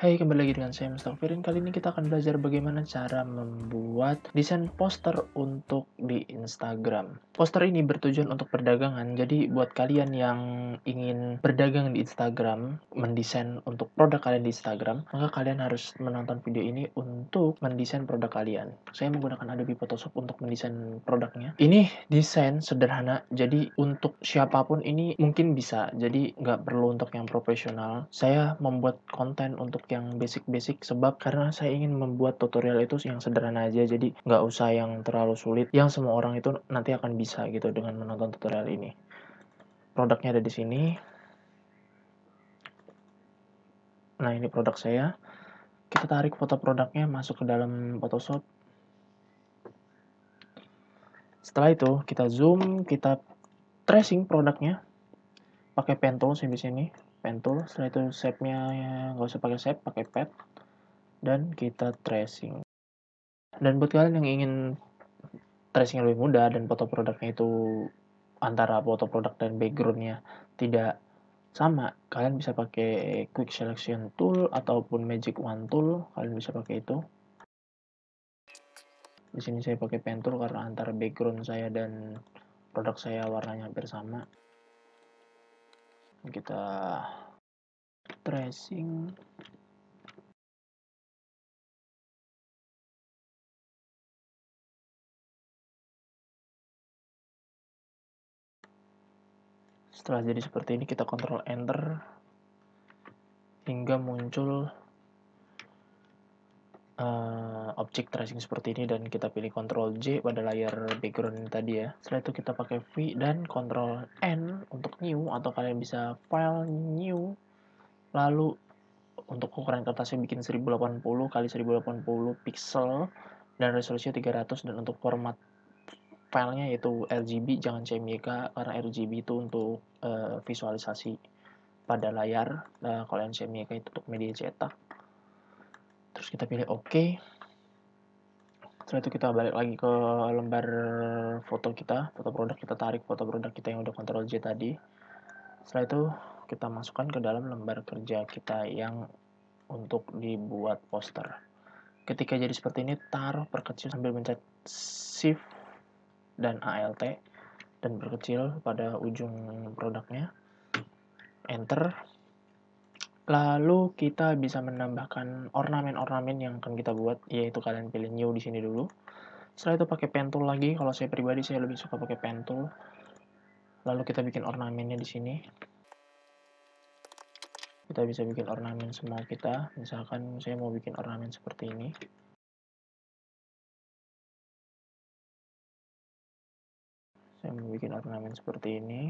Hai, kembali lagi dengan saya Mustafirin. Kali ini kita akan belajar bagaimana cara membuat desain poster untuk di Instagram. Poster ini bertujuan untuk perdagangan, jadi buat kalian yang ingin berdagang di Instagram, mendesain untuk produk kalian di Instagram, maka kalian harus menonton video ini untuk mendesain produk kalian. Saya menggunakan Adobe Photoshop untuk mendesain produknya. Ini desain sederhana, jadi untuk siapapun ini mungkin bisa, jadi nggak perlu untuk yang profesional. Saya membuat konten untuk yang basic-basic sebab karena saya ingin membuat tutorial itu yang sederhana aja, jadi nggak usah yang terlalu sulit yang semua orang itu nanti akan bisa gitu dengan menonton tutorial ini. Produknya ada di sini. Nah, ini produk saya. Kita tarik foto produknya masuk ke dalam Photoshop. Setelah itu kita zoom, kita tracing produknya pakai pen tool di sini, pen tool. Setelah itu shape-nya nggak usah pakai shape, pakai pad, dan kita tracing. Dan buat kalian yang ingin tracing lebih mudah dan foto produknya itu antara foto produk dan backgroundnya tidak sama, kalian bisa pakai quick selection tool ataupun magic wand tool. Kalian bisa pakai itu. Di sini saya pakai pen tool karena antara background saya dan produk saya warnanya hampir sama. Kita tracing. Setelah jadi seperti ini, kita kontrol enter hingga muncul objek tracing seperti ini, dan kita pilih Ctrl J pada layar background ini tadi ya. Setelah itu kita pakai V dan Ctrl N untuk new, atau kalian bisa file new. Lalu untuk ukuran kertasnya bikin 1080 x 1080 pixel dan resolusinya 300, dan untuk format filenya yaitu RGB, jangan CMYK karena RGB itu untuk visualisasi pada layar. Kalau yang CMYK itu untuk media cetak. Terus kita pilih OK. Setelah itu kita balik lagi ke lembar foto kita, foto produk. Kita tarik foto produk kita yang udah Ctrl J tadi. Setelah itu kita masukkan ke dalam lembar kerja kita yang untuk dibuat poster. Ketika jadi seperti ini, taruh perkecil sambil mencet Shift dan Alt dan perkecil pada ujung produknya. Enter. Lalu kita bisa menambahkan ornamen-ornamen yang akan kita buat, yaitu kalian pilih new di sini dulu. Setelah itu pakai pen tool lagi. Kalau saya pribadi saya lebih suka pakai pen tool. Lalu kita bikin ornamennya di sini. Kita bisa bikin ornamen semua kita. Misalkan saya mau bikin ornamen seperti ini. Saya mau bikin ornamen seperti ini.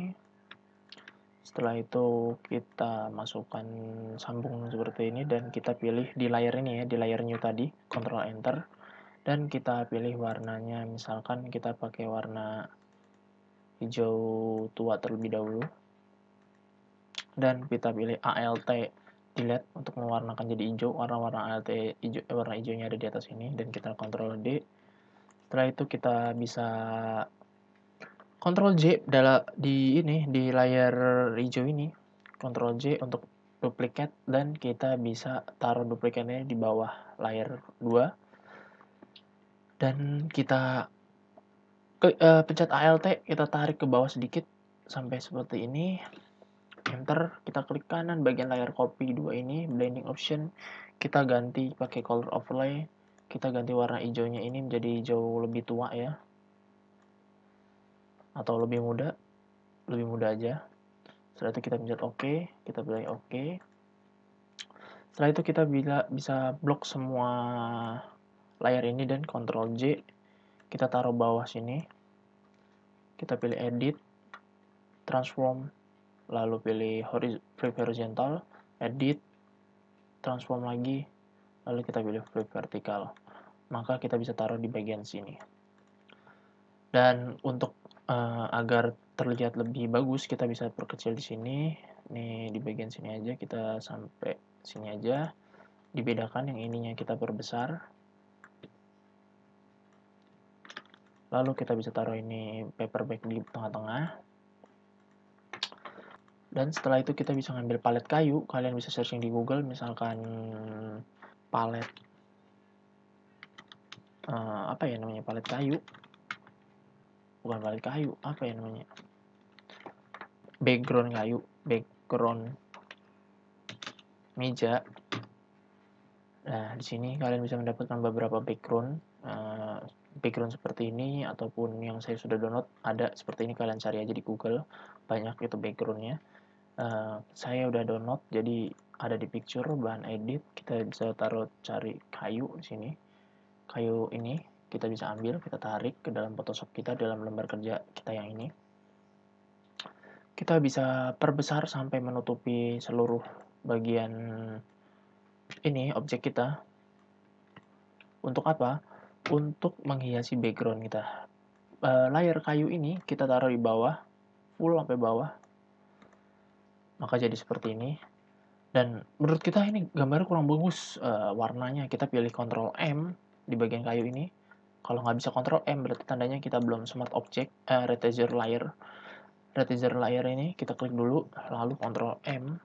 Setelah itu kita masukkan sambung seperti ini, dan kita pilih di layar ini ya, di layar new tadi, Ctrl Enter, dan kita pilih warnanya. Misalkan kita pakai warna hijau tua terlebih dahulu, dan kita pilih Alt delete untuk mewarnakan jadi hijau. Warna-warna Alt hijau, warna hijaunya ada di atas ini, dan kita Ctrl D. Setelah itu kita bisa Ctrl J di layar hijau ini, Ctrl J untuk duplikat, dan kita bisa taruh duplikatnya di bawah layar 2, dan kita pencet Alt, kita tarik ke bawah sedikit sampai seperti ini. Enter, kita klik kanan bagian layar copy 2 ini, blending option, kita ganti pakai color overlay. Kita ganti warna hijaunya ini menjadi hijau lebih tua ya, atau lebih muda aja. Setelah itu kita pencet OK, kita pilih OK. Setelah itu kita bisa blok semua layar ini, dan Ctrl J, kita taruh bawah sini. Kita pilih Edit, Transform, lalu pilih Flip Horizontal, Edit, Transform lagi, lalu kita pilih Flip Vertical. Maka kita bisa taruh di bagian sini. Dan untuk agar terlihat lebih bagus, kita bisa perkecil di sini. Nih di bagian sini aja, kita sampai sini aja. Dibedakan, yang ininya kita perbesar. Lalu kita bisa taruh ini paperback di tengah-tengah. Dan setelah itu kita bisa ngambil palet kayu. Kalian bisa searching di Google, misalkan palet apa ya namanya, palet kayu, bukan palet kayu, apa ya namanya, background kayu, background meja. Nah, di sini kalian bisa mendapatkan beberapa background, background seperti ini, ataupun yang saya sudah download ada seperti ini. Kalian cari aja di Google, banyak itu backgroundnya. Saya udah download, jadi ada di picture, bahan edit. Kita bisa cari kayu di sini. Kayu ini kita bisa ambil, kita tarik ke dalam Photoshop kita, dalam lembar kerja kita yang ini. Kita bisa perbesar sampai menutupi seluruh bagian ini objek kita. Untuk apa? Untuk menghiasi background kita. Layer kayu ini kita taruh di bawah, full sampai bawah, maka jadi seperti ini. Dan menurut kita ini gambarnya kurang bagus warnanya. Kita pilih Ctrl M di bagian kayu ini. Kalau nggak bisa Ctrl M berarti tandanya kita belum smart object. Resizer layer. Resizer layer ini kita klik dulu, lalu Ctrl M.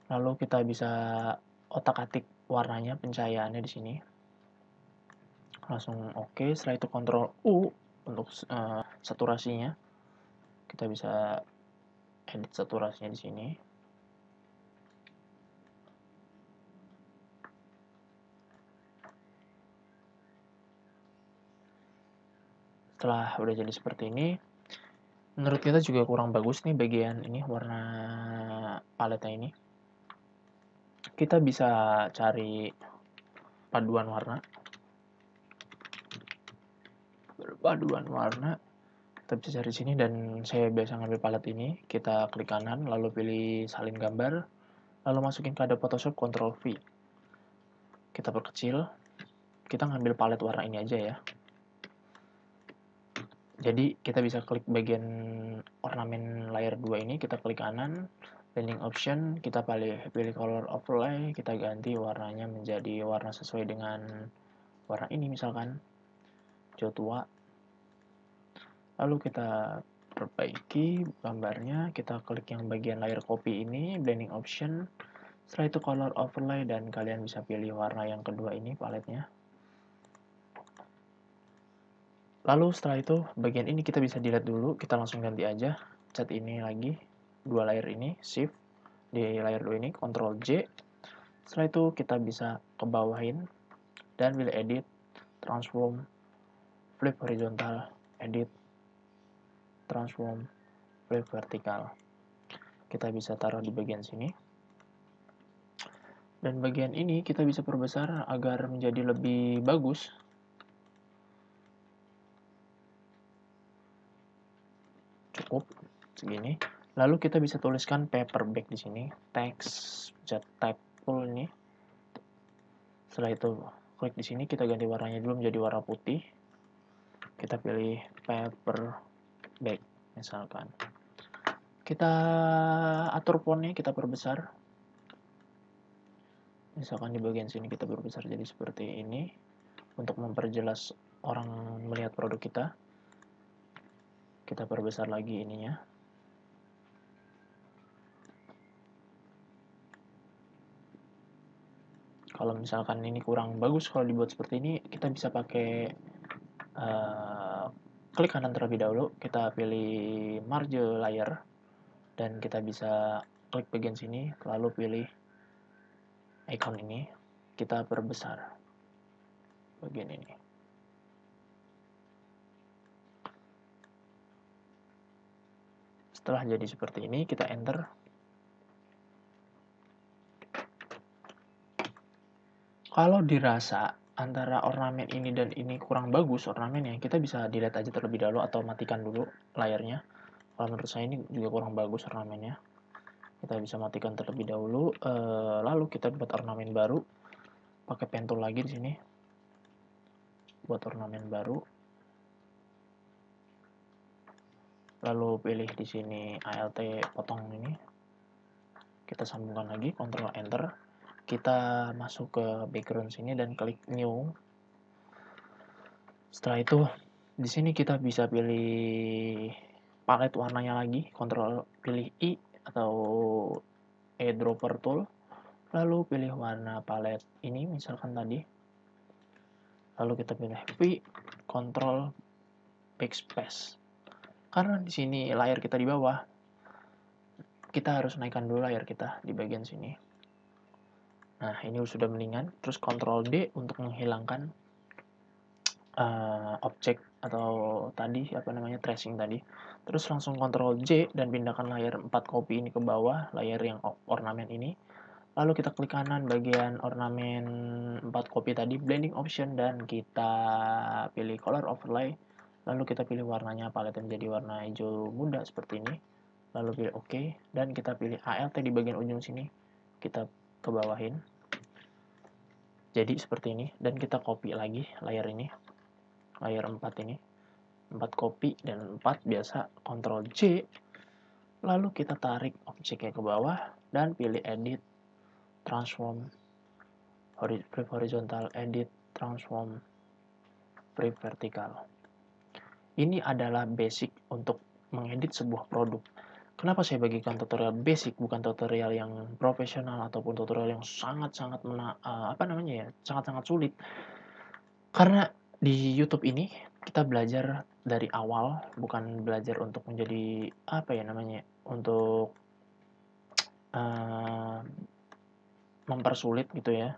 Lalu kita bisa otak-atik warnanya, pencahayaannya di sini. Langsung oke. Setelah itu Ctrl U untuk saturasinya. Kita bisa edit saturasinya di sini. Setelah udah jadi seperti ini, menurut kita juga kurang bagus nih bagian ini, warna paletnya ini. Kita bisa cari paduan warna. Paduan warna kita bisa cari sini, dan saya biasa ngambil palet ini. Kita klik kanan, lalu pilih salin gambar, lalu masukin ke ada Photoshop, Ctrl V. Kita perkecil, kita ngambil palet warna ini aja ya. Jadi kita bisa klik bagian ornamen layer 2 ini, kita klik kanan, blending option, kita pilih color overlay, kita ganti warnanya menjadi warna sesuai dengan warna ini, misalkan hijau tua. Lalu kita perbaiki gambarnya, kita klik yang bagian layer copy ini, blending option, setelah itu color overlay, dan kalian bisa pilih warna yang kedua ini, paletnya. Lalu setelah itu bagian ini kita bisa delete dulu, kita langsung ganti aja cat ini lagi, dua layer ini, shift di layer 2 ini, Ctrl J. Setelah itu kita bisa ke bawahin dan pilih edit, transform, flip horizontal, edit, transform, flip vertikal. Kita bisa taruh di bagian sini. Dan bagian ini kita bisa perbesar agar menjadi lebih bagus. Cukup segini. Lalu kita bisa tuliskan paperback di sini, text, type tool ini. Setelah itu klik di sini, kita ganti warnanya dulu menjadi warna putih. Kita pilih paperback misalkan. Kita atur fontnya, kita perbesar. Misalkan di bagian sini kita perbesar jadi seperti ini untuk memperjelas orang melihat produk kita. Kita perbesar lagi ininya. Kalau misalkan ini kurang bagus kalau dibuat seperti ini, kita bisa pakai klik kanan terlebih dahulu, kita pilih marge layer, dan kita bisa klik bagian sini, lalu pilih icon ini, kita perbesar bagian ini. Setelah jadi seperti ini, kita enter. Kalau dirasa antara ornamen ini dan ini kurang bagus ornamennya, kita bisa delete aja terlebih dahulu atau matikan dulu layarnya. Kalau menurut saya ini juga kurang bagus ornamennya. Kita bisa matikan terlebih dahulu, lalu kita buat ornamen baru. Pakai pen tool lagi di sini. Buat ornamen baru. Lalu pilih di sini ALT potong ini. Kita sambungkan lagi, Ctrl Enter. Kita masuk ke background sini dan klik new. Setelah itu di sini kita bisa pilih palet warnanya lagi, Ctrl pilih I atau eyedropper tool, lalu pilih warna palet ini misalkan tadi, lalu kita pilih V, Ctrl Backspace. Karena di sini layar kita di bawah, kita harus naikkan dulu layar kita di bagian sini. Nah, ini sudah mendingan. Terus Ctrl D untuk menghilangkan objek atau tadi tracing tadi. Terus langsung Ctrl J dan pindahkan layar 4 copy ini ke bawah, layar yang ornamen ini. Lalu kita klik kanan bagian ornamen 4 copy tadi, blending option, dan kita pilih color overlay. Lalu kita pilih warnanya palet menjadi warna hijau muda seperti ini. Lalu pilih OK, dan kita pilih ALT di bagian ujung sini. Kita ke bawahin. Jadi seperti ini, dan kita copy lagi layar ini. Layar 4 ini. 4 copy dan 4 biasa, Ctrl J. Lalu kita tarik objeknya ke bawah dan pilih edit, transform, flip horizontal, edit, transform, flip vertical. Ini adalah basic untuk mengedit sebuah produk. Kenapa saya bagikan tutorial basic, bukan tutorial yang profesional ataupun tutorial yang sangat-sangat sangat-sangat sulit? Karena di YouTube ini kita belajar dari awal, bukan belajar untuk menjadi untuk mempersulit gitu ya.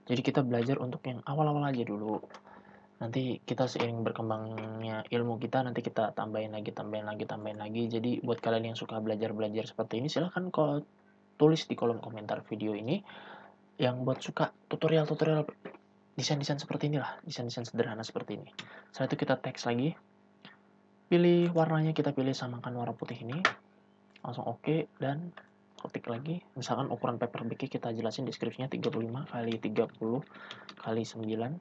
Jadi kita belajar untuk yang awal-awal aja dulu. Nanti kita seiring berkembangnya ilmu kita, nanti kita tambahin lagi. Jadi buat kalian yang suka belajar seperti ini, silahkan kau tulis di kolom komentar video ini. Yang buat suka tutorial-tutorial desain-desain seperti inilah, desain-desain sederhana seperti ini. Setelah itu kita teks lagi, pilih warnanya, kita pilih samakan warna putih ini, langsung OK, dan ketik lagi. Misalkan ukuran paper bag kita jelasin deskripsinya 35 kali 30 kali 9.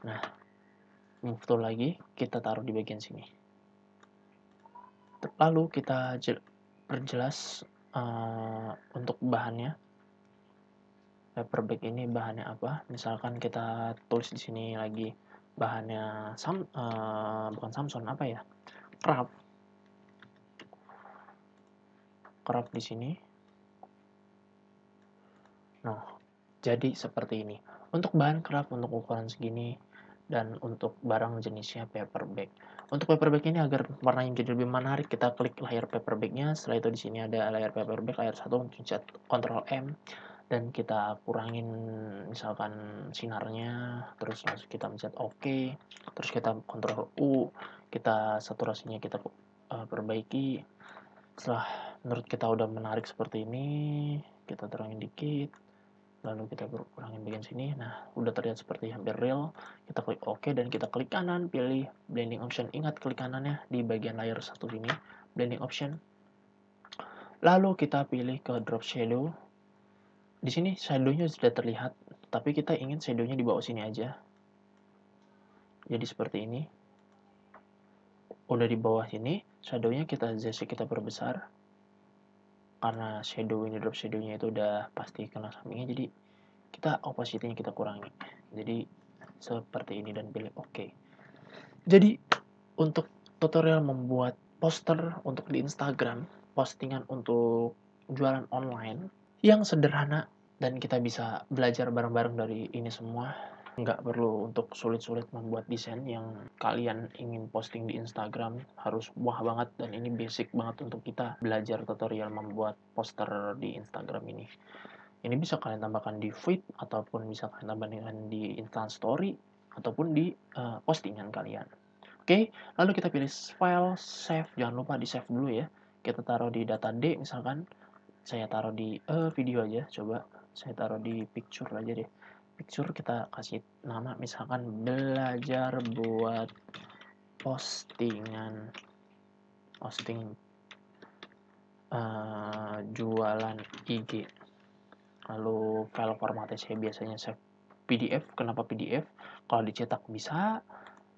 Nah, move tool lagi, kita taruh di bagian sini. Lalu kita perjelas untuk bahannya. Paper bag ini bahannya apa? Misalkan kita tulis di sini lagi bahannya bukan Samson, craft di sini. Nah, jadi seperti ini. Untuk bahan craft untuk ukuran segini, dan untuk barang jenisnya paper bag. Untuk paper bag ini agar warnanya jadi lebih menarik, kita klik layar paper bagnya. Setelah itu di sini ada layar paper bag layar 1, pencet Ctrl M, dan kita kurangin misalkan sinarnya, terus langsung kita pencet OK, terus kita Ctrl U, kita saturasinya kita perbaiki. Setelah menurut kita udah menarik seperti ini, kita terangin dikit, lalu kita kurangin bagian sini. Nah, udah terlihat seperti hampir real. Kita klik OK dan kita klik kanan, pilih blending option. Ingat klik kanannya di bagian layar satu ini, blending option. Lalu kita pilih ke drop shadow. Di sini shadow-nya sudah terlihat, tapi kita ingin shadow-nya di bawah sini aja. Jadi seperti ini. Udah di bawah sini, shadow-nya kita perbesar. Karena drop shadow-nya itu udah pasti kena sampingnya, jadi kita opacity-nya kita kurangi. Jadi seperti ini dan pilih OK. Jadi untuk tutorial membuat poster untuk di Instagram, postingan untuk jualan online yang sederhana, dan kita bisa belajar bareng-bareng dari ini semua. Nggak perlu untuk sulit-sulit membuat desain yang kalian ingin posting di Instagram harus wah banget, dan ini basic banget untuk kita belajar tutorial membuat poster di Instagram ini. Ini bisa kalian tambahkan di feed, ataupun bisa kalian tambahkan di Insta Story, ataupun di postingan kalian. Oke, lalu kita pilih file, save. Jangan lupa di save dulu ya. Kita taruh di data D misalkan. Saya taruh di video aja, coba. Saya taruh di picture aja deh. Picture kita kasih nama misalkan belajar buat posting jualan IG. Lalu file formatnya saya biasanya save PDF. Kenapa PDF? Kalau dicetak bisa.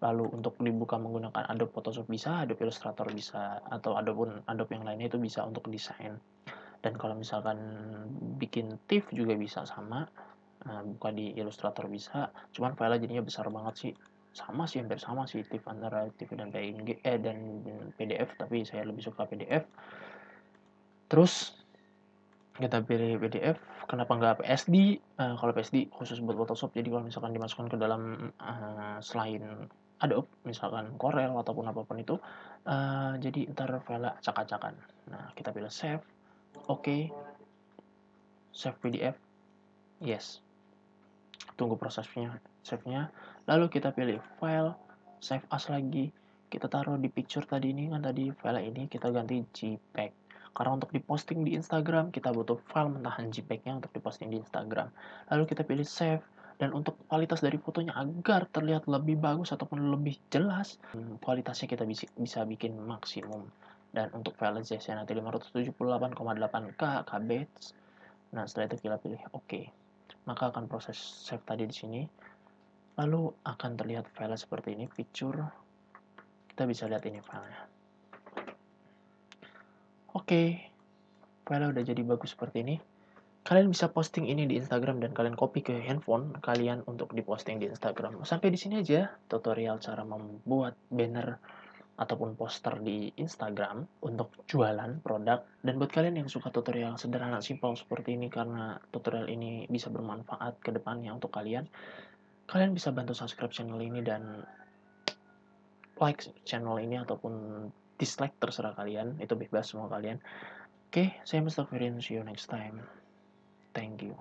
Lalu untuk dibuka menggunakan Adobe Photoshop bisa, Adobe Illustrator bisa, atau Adobe yang lainnya itu bisa untuk desain. Dan kalau misalkan bikin TIFF juga bisa sama, buka di Illustrator bisa, cuman filenya jadinya besar banget sih. sama sih, hampir sama sih TIFF antara TIFF dan PNG dan PDF, tapi saya lebih suka PDF. Terus kita pilih PDF, kenapa nggak PSD? Kalau PSD khusus buat Photoshop, jadi kalau misalkan dimasukkan ke dalam selain Adobe, misalkan Corel ataupun apapun itu, jadi ntar file acak-acakan. Nah, kita pilih save, oke, save PDF, yes. Tunggu prosesnya, save-nya. Lalu kita pilih file, save as lagi. Kita taruh di picture tadi ini, kan tadi file ini kita ganti JPEG. Karena untuk diposting di Instagram, kita butuh file mentahan JPEG-nya untuk diposting di Instagram. Lalu kita pilih save. Dan untuk kualitas dari fotonya agar terlihat lebih bagus ataupun lebih jelas, kualitasnya kita bisa bikin maksimum. Dan untuk file size nanti 578,8K KB. Nah, setelah itu kita pilih oke. Maka akan proses save tadi di sini. Lalu akan terlihat file seperti ini, picture. Kita bisa lihat ini filenya. Oke, file udah jadi bagus seperti ini. Kalian bisa posting ini di Instagram dan kalian copy ke handphone kalian untuk diposting di Instagram. Sampai di sini aja tutorial cara membuat banner ataupun poster di Instagram untuk jualan produk. Dan buat kalian yang suka tutorial sederhana simpel seperti ini, karena tutorial ini bisa bermanfaat ke depannya untuk kalian, kalian bisa bantu subscribe channel ini dan like channel ini ataupun dislike, terserah kalian, itu bebas semua kalian. Oke, saya Mr. Firin, see you next time. Thank you.